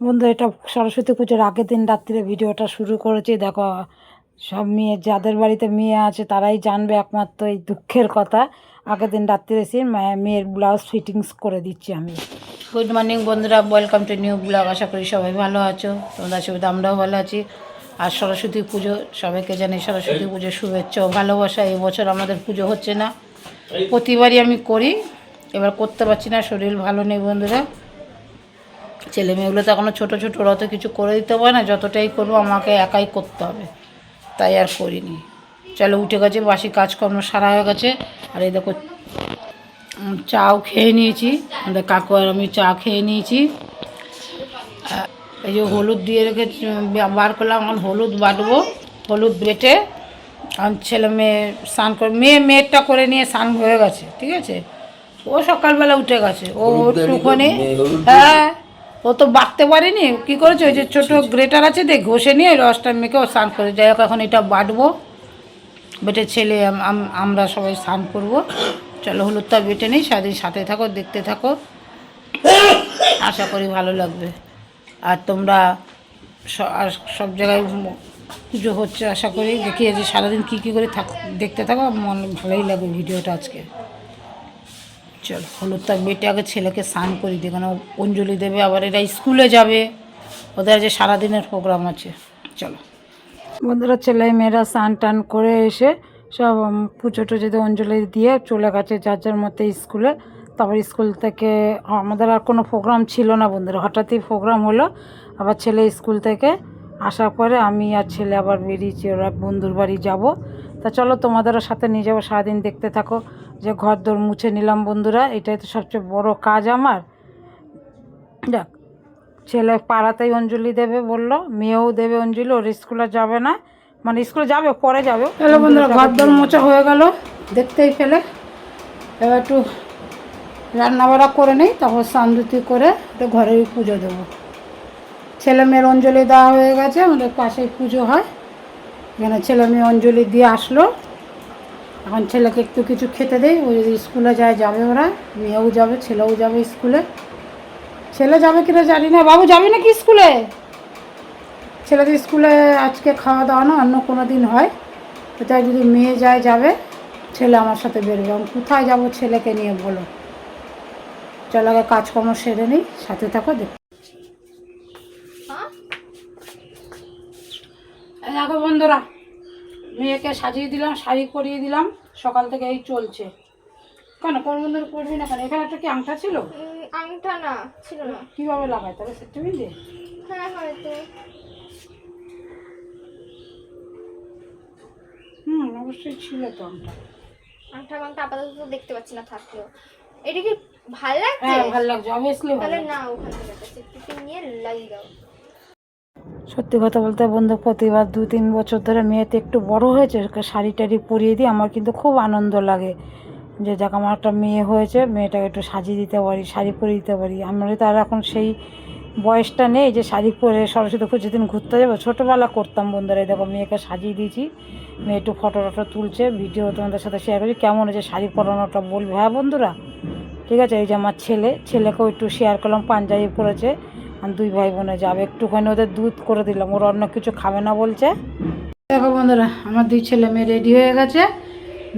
বন্ধু, এটা সরস্বতী পুজোর আগের দিন রাত্রিরে ভিডিওটা শুরু করেছি। দেখো, সব মেয়ে, যাদের বাড়িতে মেয়ে আছে তারাই জানবে একমাত্র এই দুঃখের কথা। আগের দিন রাত্রিরে এসে মেয়ের ব্লাউজ ফিটিংস করে দিচ্ছি আমি। গুড মর্নিং বন্ধুরা, ওয়েলকাম টু নিউ ব্লগ। আশা করি সবাই ভালো আছো, তোমরা সুবিধা, আমরাও ভালো আছি। আর সরস্বতী পুজো সবাইকে জানি সরস্বতী পুজোর শুভেচ্ছা ও ভালোবাসা। এই বছর আমাদের পুজো হচ্ছে না, প্রতিবারই আমি করি, এবার করতে পারছি না, শরীর ভালো নেই বন্ধুরা। ছেলে মেয়েগুলো তো এখনও ছোটো ছোটো, ওরা তো কিছু করে দিতে পারে না, যতটাই করবো আমাকে একাই করতে হবে, তাই আর করিনি। চলো, উঠে গেছে, বাসি কাজকর্ম সারা হয়ে গেছে। আর এই দেখো, চাও খেয়ে নিয়েছি, আমাদের কাকু আর আমি চা খেয়ে নিয়েছি। এই যে হলুদ দিয়ে রেখে বার করলাম, এখন হলুদ বাটবো, হলুদ বেটে এখন ছেলে মেয়ে স্নান করে, মেয়েরটা করে নিয়ে স্নান হয়ে গেছে, ঠিক আছে। ও সকালবেলা উঠে গেছে, ও একটুখানি, হ্যাঁ, ও তো বাটতে পারিনি, কী করেছে, ওই যে ছোটো গ্রেটার আছে, দিয়ে ঘষে নিয়ে রসটা মেখে ও স্নান করে। যাই হোক, এখন এটা বাটবো, বেটে ছেলে আমরা সবাই স্নান করবো। চলো, হলুদটা বেটে নিই, সারাদিন সাথে থাকো, দেখতে থাকো, আশা করি ভালো লাগবে। আর তোমরা আর সব জায়গায় পুজো হচ্ছে, আশা করি দেখি যে সারাদিন কী কী করে দেখতে থাকো, মনে ভালোই লাগবে ভিডিওটা আজকে। চলো, হলুদটা বেটে আগে ছেলেকে স্নান করি দিই, কারণ অঞ্জলি দেবে, আবার এরা স্কুলে যাবে, ওদের যে সারাদিনের প্রোগ্রাম আছে। চলো বন্ধুরা, ছেলে মেয়েরা স্নান টান করে এসে সব পুজো টুজোতে অঞ্জলি দিয়ে চলে গেছে যার যার মতো স্কুলে। তারপর স্কুল থেকে আমাদের আর কোনো প্রোগ্রাম ছিল না বন্ধুরা, হঠাৎই প্রোগ্রাম হলো। আবার ছেলে স্কুল থেকে আসার পরে আমি আর ছেলে আবার বেরিয়েছি, ওরা বন্ধুর বাড়ি যাব। তা চলো, তোমাদেরও সাথে নিয়ে যাবো, সারাদিন দেখতে থাকো। যে ঘর দোর মুছে নিলাম বন্ধুরা, এটাই তো সবচেয়ে বড় কাজ আমার। যাক, ছেলে পাড়াতেই অঞ্জলি দেবে বললো, মেয়েও দেবে অঞ্জলি, ওর স্কুলে যাবে না, মানে স্কুলে যাবে, পরে যাবে। হ্যালো বন্ধুরা, ঘর দোর মোছা হয়ে গেল দেখতেই পেলে। এবার একটু রান্নাবাড়া করে নেই, তারপর স্নান-ধুতি করে একটু ঘরেই পুজো দেবো। ছেলে মেয়ের অঞ্জলি দেওয়া হয়ে গেছে, আমাদের পাশেই পুজো হয়, এখানে ছেলে মেয়ে অঞ্জলি দিয়ে আসলো। এখন ছেলেকে একটু কিছু খেতে দেই, ওই যদি স্কুলে যায় যাবে, ওরা মেয়েও যাবে, ছেলেও যাবে স্কুলে। ছেলে যাবে কিনা জানি না, বাবু যাবে নাকি স্কুলে? ছেলেদের স্কুলে আজকে খাওয়া দাওয়া না, অন্য কোনো দিন হয়, তো তাই যদি মেয়ে যায় যাবে, ছেলে আমার সাথে বেরোবে। আমি কোথায় যাবো ছেলেকে নিয়ে বলো? চল আগে কাজকর্ম সেরে নিই, সাথে থাকো, দেখো। দেখো বন্ধুরা, মেয়েকে সাজিয়ে দিলাম, শাড়ি পরিয়ে দিলাম, সকাল থেকে এই চলছে। কেন কোন বন্ধুরা পরবি না কেন? এখানে একটা কি আংটা ছিল? আংটা না ছিল না। কিভাবে লাগাই তবে সেটা মিলে? হ্যাঁ হয়তো। অবশ্যই ছিল তো আংটা। আংটা মাংটা আপাতত দেখতে পাচ্ছি না থাকলেও। এটা কি ভালো লাগছে? হ্যাঁ ভালো লাগছে, অবভিয়াসলি ভালো। তাহলে না, ওখান থেকে একটা টিপি নিয়ে লাগিয়ে দাও। সত্যি কথা বলতে বন্ধু, প্রতিবার 2-3 বছর ধরে মেয়েতে একটু বড় হয়েছে, ওকে শাড়ি টাড়ি পরিয়ে দিই, আমার কিন্তু খুব আনন্দ লাগে যে যাক, আমার একটা মেয়ে হয়েছে, মেয়েটাকে একটু সাজিয়ে দিতে পারি, শাড়ি পরিয়ে দিতে পারি। আমরা তো আর এখন সেই বয়সটা নেই যে শাড়ি পরে সরস্বতী পুজোর দিন ঘুরতে যাবো। ছোটোবেলা করতাম বন্ধুরা। দেখো, মেয়েকে সাজিয়ে দিয়েছি, মেয়ে একটু ফটো টটো তুলছে, ভিডিও তোমাদের সাথে শেয়ার করছি। কেমন হয়েছে শাড়ি পরানোটা বলবে, হ্যাঁ বন্ধুরা? ঠিক আছে, এই যে আমার ছেলেকেও একটু শেয়ার করলাম, পাঞ্জাবি পরেছে। আর 2 ভাই বোনে যাবে, একটুখানি ওদের দুধ করে দিলাম, ওরা অন্য কিছু খাবে না বলছে। দেখো বন্ধুরা, আমার 2 ছেলে মেয়ে রেডি হয়ে গেছে,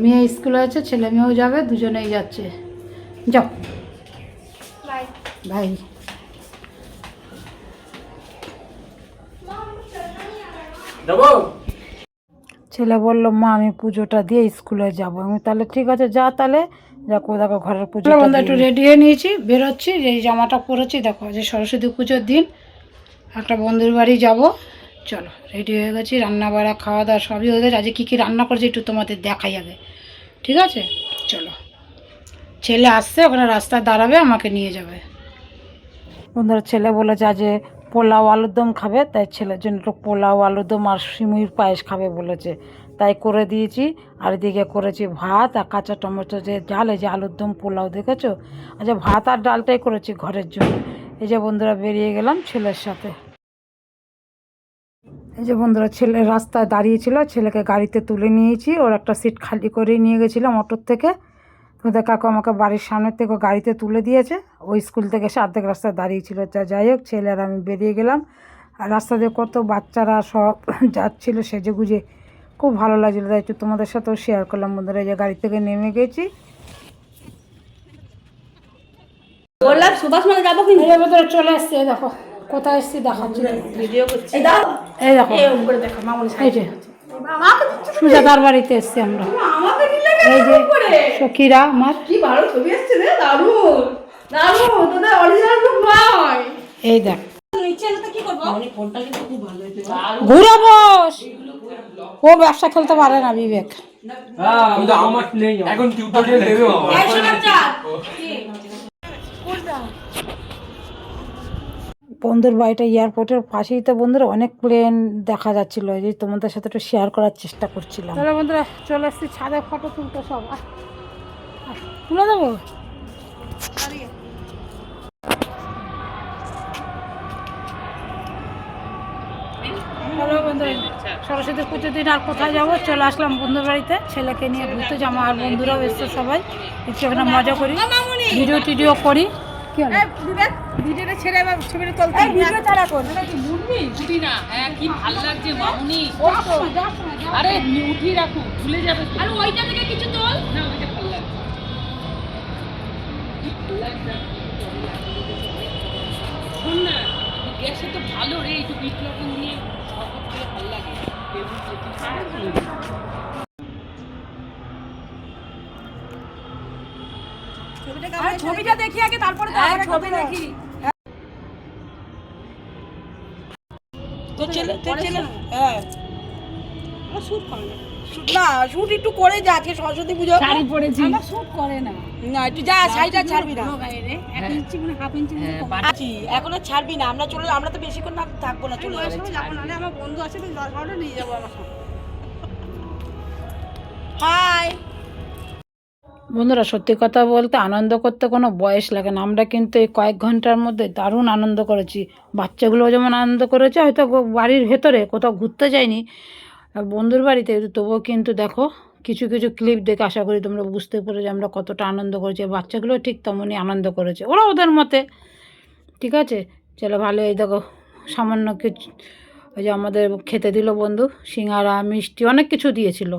মেয়ে স্কুলে আছে, ছেলে মেয়েও যাবে, দুজনেই যাচ্ছে। যাও বাই ভাই। ছেলে বললো, মা আমি পুজোটা দিয়ে স্কুলে যাবো। আমি তাহলে ঠিক আছে, যা তাহলে, দেখো দেখো ঘরের পুজো। বন্ধু একটু রেডি হয়ে নিয়েছি, বেরোচ্ছি। এই জামাটা পরেছি, দেখো যে সরস্বতী পুজোর দিন একটা বন্ধুর বাড়ি যাব। চলো, রেডি হয়ে গেছি, রান্না বাড়া খাওয়া দাওয়া সবই হয়ে গেছে। আজকে কী কী রান্না করেছি একটু তোমাদের দেখাই আগে, ঠিক আছে? চলো, ছেলে আসছে, ওখানে রাস্তায় দাঁড়াবে, আমাকে নিয়ে যাবে। বন্ধুরা, ছেলে বলেছে আজ পোলাও আলুর দম খাবে, তাই ছেলের জন্য একটু পোলাও আলুর দম আর সিমুইর পায়েস খাবে বলেছে, তাই করে দিয়েছি। আর এদিকে করেছি ভাত আর কাঁচা টমেটো যে ডাল, এই যে আলুর দম পোলাও দেখেছো। আচ্ছা, ভাত আর ডালটাই করেছি ঘরের জন্য। এই যে বন্ধুরা, বেরিয়ে গেলাম ছেলের সাথে। এই যে বন্ধুরা, ছেলে রাস্তায় দাঁড়িয়েছিল, ছেলেকে গাড়িতে তুলে নিয়েছি, ওর একটা সিট খালি করেই নিয়ে গেছিলাম অটোর থেকে। তোদের কাকু আমাকে বাড়ির সামনের থেকে গাড়িতে তুলে দিয়েছে, ওই স্কুল থেকে এসে অর্ধেক রাস্তায় দাঁড়িয়েছিল। যাই হোক, ছেলে আর আমি বেরিয়ে গেলাম। আর রাস্তা দিয়ে কত বাচ্চারা সব যাচ্ছিলো সেজে গুজে, খুব ভালো লাগছিলো। তাই একটু তোমাদের সাথেও শেয়ার করলাম বন্ধুরা। এই যে গাড়ি থেকে নেমে গেছি, বললাম সুভাষ মেলা যাবো কিন্তু এই বন্ধুরা চলে এসছি। এই দেখো কোথায় এসছি দেখাচ্ছি, ভিডিও করছি। এই দাও এই দেখো করে দেখো মামুনি এই যে সুজাতার বাড়িতে এসছি আমরা। আমাকে দিলে এই যে সখীরা আমার, কি ভালো ছবি আসছে রে, দারুণ দারুণ, তোদের অরিজিনাল লুক নয়। এই দেখ নিচে এলে তো কি করবো? মামুনি ফোনটা কিন্তু খুব ভালো হয়েছে। ঘুরে বস। ও ব্যবসা খেলতে পারে না বিবেক। এখন টিউটোরিয়াল দেবে বাবা। এই শোনা চাঁদ বন্ধুর বাড়িটা এয়ারপোর্টের পাশেই তো বন্ধুরা, অনেক প্লেন দেখা যাচ্ছিল। এই যে তোমাদের সাথে একটু শেয়ার করার চেষ্টা করছিলাম। তাহলে বন্ধুরা চলে এসেছি ছাদে ফটো তুলতে সব। তুলে দেবো। হ্যালো বন্ধুরা, সরস্বতী পুজোর দিন আর কোথায় যাবো, চলে আসলাম বন্ধুর বাড়িতে। ছেলেকে নিয়ে ঘুরতে যাবো, আর বন্ধুরাও এসছে সবাই। একটু এখানে মজা করি, ভিডিও টিডিও করি। কি হলো? ভিডিওটা ছেড়ে আবার ছবিটা তুলতে ভিডিও তারা কর উঠি না, হ্যাঁ কি ভালো লাগছে মামুনি। আরে উঠি রাখো, ভুলে যাবে। আর ওইটা থেকে কিছু তোল না, ওইটা ভালো লাগছে। শোন না, গ্যাসে তো ভালো রে, একটু বিট লবণ দিয়ে শরবত খেলে ভালো লাগে। ছবিটা দেখি আগে, তারপরে ছবি দেখি। তোর ছেলে হ্যাঁ শুট করে না, শুট একটু করে যা। আজকে সরস্বতী পুজো শাড়ি পরেছি। আমার শুট করে না, না একটু যা, শাড়িটা ছাড়বি না। 1 ইঞ্চি মানে হাফ ইঞ্চি আছি, এখন আর ছাড়বি না। আমরা তো বেশিক্ষণ না থাকবো না, চলে যাবো। নাহলে আমার বন্ধু আছে তো, 10-12টা নিয়ে যাবো আমার সঙ্গে। হাই বন্ধুরা, সত্যি কথা বলতে আনন্দ করতে কোনো বয়স লাগে না। আমরা কিন্তু এই কয়েক ঘন্টার মধ্যে দারুণ আনন্দ করেছি। বাচ্চাগুলোও যেমন আনন্দ করেছে, হয়তো বাড়ির ভেতরে কোথাও ঘুরতে যায়নি, বন্ধুর বাড়িতে, তবুও কিন্তু দেখো কিছু কিছু ক্লিপ দেখে আশা করি তোমরা বুঝতে পারো যে আমরা কতটা আনন্দ করেছি। বাচ্চাগুলো ঠিক তেমনই আনন্দ করেছে, ওরা ওদের মতে। ঠিক আছে, চলো ভালো। এই দেখো সামান্য কিছু ওই যে আমাদের খেতে দিল বন্ধু, সিঙ্গারা মিষ্টি অনেক কিছু দিয়েছিল।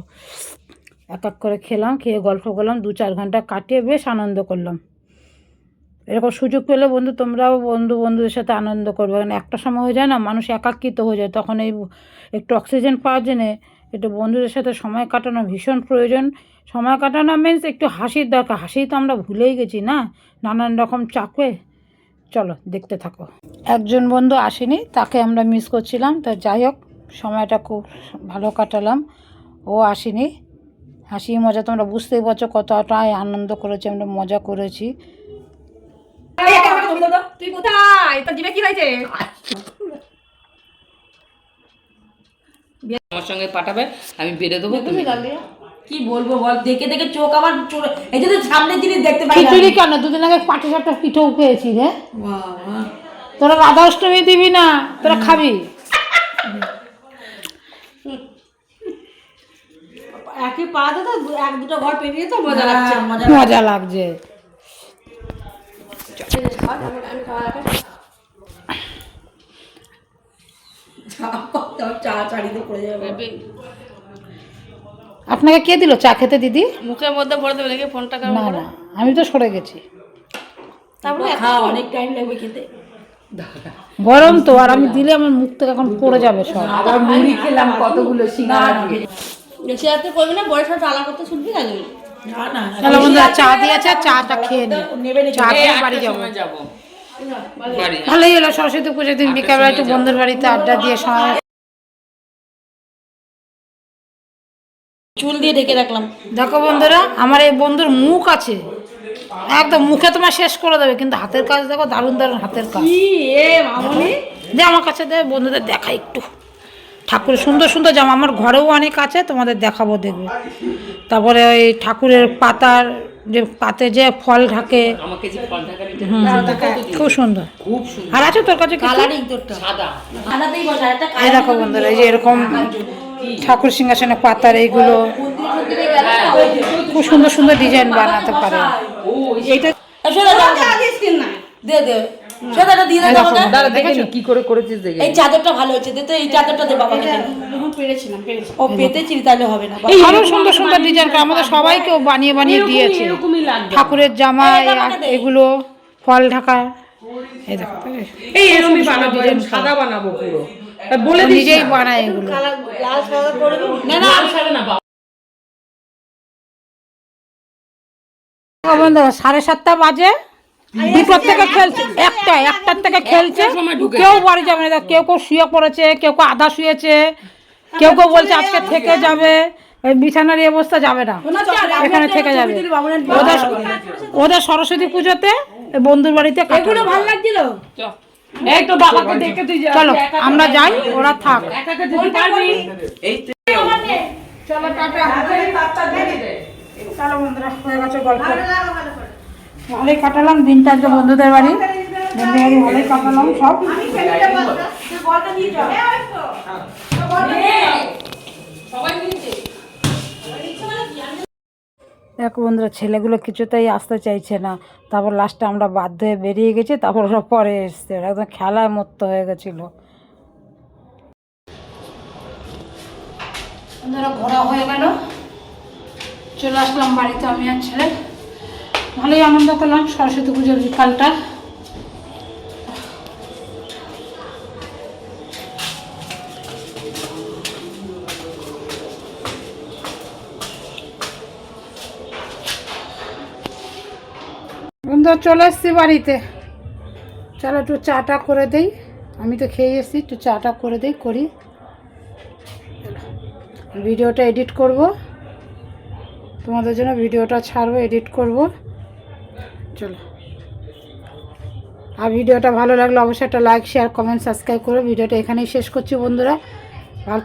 এক এক করে খেলাম, খেয়ে গল্প করলাম, 2-4 ঘন্টা কাটিয়ে বেশ আনন্দ করলাম। এরকম সুযোগ পেলে বন্ধু তোমরাও বন্ধুদের সাথে আনন্দ করবে। কারণ একটা সময় হয়ে যায় না, মানুষ একাকিত্ব হয়ে যায়, তখন এই একটু অক্সিজেন পাওয়ার জন্যে একটু বন্ধুদের সাথে সময় কাটানো ভীষণ প্রয়োজন। সময় কাটানো মিনস একটু হাসির দরকার। হাসি তো আমরা ভুলেই গেছি না, নানান রকম চাপে। চলো দেখতে থাকো। একজন বন্ধু আসেনি, তাকে আমরা মিস করছিলাম। তো যাই হোক, সময়টা খুব ভালো কাটালাম। ও আসেনি, হাসি মজা তোমরা বুঝতেই পারছো কতটাই আনন্দ করেছি, আমরা মজা করেছি। তুই কোথায়? তোর জিভে কি হয়েছে? আমার সঙ্গে পাঠাবে, আমি বেড়ে দেবো। তুমি কি বলবো বল, দেখে দেখে চোখ আমার চলে। এই যে সামনের জিনিস দেখতে পাই না। খিচুড়ি কেন? 2 দিন আগে পাটি সাপটা পিঠেও খেয়েছি রে। বাবা, তোরা রাধা অষ্টমী দিবি না, তোরা খাবি। একই পাড়াতে তো 1-2টা ঘর পেরিয়ে তো মজা লাগছে। মজা লাগছে। চা চাড়িতে পড়ে যাবে। আপনাকে কে দিল চা খেতে দিদি? মুখের মধ্যে ভরে দেবে নাকি ফোনটা? না না, আমি তো সরে গেছি। তারপরে খাও, অনেক টাইম লাগবে খেতে। গরম তো, আর আমি দিলে আমার মুখ থেকে এখন পড়ে যাবে সব। আবার মুড়ি খেলাম কতগুলো সিঙ্গারা দিয়ে। বেশি রাতে করবি না, বড় সব চালা করতে শুনবি না। না না, তাহলে বন্ধুরা চা দিয়েছে, চাটা খেয়ে নি, চা খেয়ে বাড়ি যাবো। যাবো বাড়ি। ভালোই হলো, সরস্বতী পুজোর দিন বিকালবেলা একটু বন্ধুর বাড়িতে আড্ডা দিয়ে সময়। চুল দিয়ে ঢেকে রাখলাম। দেখো বন্ধুরা, আমার এই বন্ধুর মুখ আছে একদম, মুখে তোমার শেষ করে দেবে, কিন্তু হাতের কাজ দেখো, দারুণ দারুণ হাতের কাজ। মামনি দে আমার কাছে, দে বন্ধুদের দেখা একটু। ঠাকুরের সুন্দর সুন্দর জামা আমার ঘরেও অনেক আছে, তোমাদের দেখাবো, দেখবে। তারপরে ওই ঠাকুরের পাতার যে পাতে যে ফল ঢাকে, আমাকে যে ফল ঢাকা খুব সুন্দর। খুব সুন্দর আর আছে তোর কাছে কিছু? কালারিং তোরটা সাদা। সাদাতেই বসা একটা। এই দেখো বন্ধুরা, এই যে এরকম ঠাকুর সিংহাসনে পাতার এইগুলো খুব সুন্দর সুন্দর ডিজাইন বানাতে পারে। এইটা দে দে সেটা দিয়ে দে আমাকে। দাঁড়া দেখে নি কি করে করেছিস দেখে। এই চাদরটা ভালো হচ্ছে, দে তো এই চাদরটা দে বাবাকে। ও পেতেছিলি তাহলে হবে না। আরো সুন্দর সুন্দর ডিজাইন করে আমাদের সবাইকে বানিয়ে বানিয়ে দিয়েছে। এরকমই লাগবে। ঠাকুরের জামা এগুলো ফল ঢাকা এই দেখো এই এরকমই বানাবো, সাদা বানাবো পুরো। বলে দিস নিজেই বানায় এগুলো। লাল সাদা করে দিবি না না সাদা না বাবা। বন্ধু 7:30 বাজে, দুটোর থেকে খেলছে, একটার থেকে খেলছে, কেউ বাড়ি যাবে না। কেউ কেউ শুয়ে পড়েছে, কেউ কেউ আধা শুয়েছে, কেউ কেউ বলছে আজকে থেকে যাবে। এই বিছানার এই অবস্থা যাবে না, এখানে থেকে যাবে। ওদের সরস্বতী পুজোতে বন্ধুর বাড়িতে কাটাবে। ভালো লাগছিল। এই তো বাবাকে দেখে তুই যা। চলো আমরা যাই, ওরা থাক। একা একা যেতে পারবি? চলো টাটা। চলো বন্ধুরা, হয়ে গেছে গল্প। ভালোই কাটালাম দিনটা আজকে বন্ধুদের বাড়ি, ভালোই কাটালাম সব। দেখো বন্ধুরা, ছেলেগুলো কিছুতেই আসতে চাইছে না। তারপর লাস্টে আমরা বাধ্য হয়ে বেরিয়ে গেছি, তারপর ওরা পরে এসছে। ওরা একদম খেলায় মত্ত হয়ে গেছিলো। বন্ধুরা ঘোরা হয়ে গেল, চলে আসলাম বাড়িতে আমি আর ছেলে। ভালোই আনন্দ করলাম সরস্বতী পুজোর বিকালটা। বন্ধুরা চলে এসছি বাড়িতে। চলো একটু চাটা করে দেই, আমি তো খেয়ে এসেছি, একটু চাটা করে দেই করি। ভিডিওটা এডিট করব, তোমাদের জন্য ভিডিওটা ছাড়বো, এডিট করব। চলো, আর ভিডিওটা ভালো লাগলে অবশ্যই একটা লাইক, শেয়ার, কমেন্ট, সাবস্ক্রাইব করো। ভিডিওটা এখানেই শেষ করছি বন্ধুরা।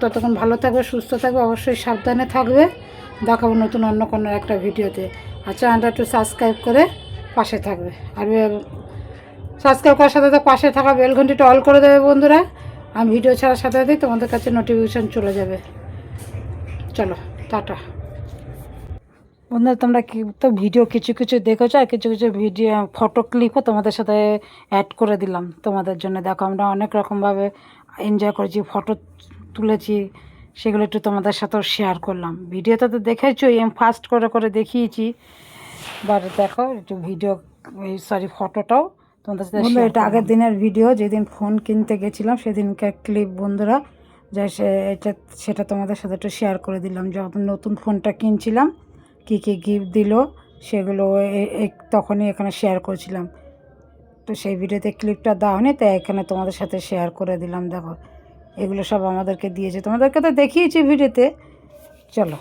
ততক্ষণ ভালো থাকবে, সুস্থ থাকবে, অবশ্যই সাবধানে থাকবে। দেখাবো নতুন অন্য কোনো একটা ভিডিওতে। আর চ্যানেলটা একটু সাবস্ক্রাইব করে পাশে থাকবে। আর সাবস্ক্রাইব করার সাথে সাথে পাশে থাকা বেল ঘন্টিটা অল করে দেবে বন্ধুরা। আমি ভিডিও ছাড়ার সাথে সাথেই তোমাদের কাছে নোটিফিকেশান চলে যাবে। চলো টাটা বন্ধুরা। তোমরা কি তো ভিডিও কিছু কিছু দেখেছো, আর কিছু কিছু ভিডিও ফটো ক্লিপও তোমাদের সাথে অ্যাড করে দিলাম তোমাদের জন্য। দেখো আমরা অনেক রকমভাবে এনজয় করেছি, ফটো তুলেছি, সেগুলো একটু তোমাদের সাথেও শেয়ার করলাম। ভিডিওতে তো দেখেছো, ফাস্ট করে করে দেখিয়েছি, বাট দেখো একটু ভিডিও ফটোটাও তোমাদের সাথে। এটা আগের দিনের ভিডিও, যেদিন ফোন কিনতে গেছিলাম সেদিনকার ক্লিপ বন্ধুরা। যা সেটা তোমাদের সাথে একটু শেয়ার করে দিলাম। যখন নতুন ফোনটা কিনছিলাম কী কী গিফট দিল সেগুলো তখনই এখানে শেয়ার করেছিলাম। তো সেই ভিডিওতে ক্লিপটা দেওয়া হয়নি, তাই এখানে তোমাদের সাথে শেয়ার করে দিলাম। দেখো এগুলো সব আমাদেরকে দিয়েছে, তোমাদেরকে তো দেখিয়েছি ভিডিওতে। চলো।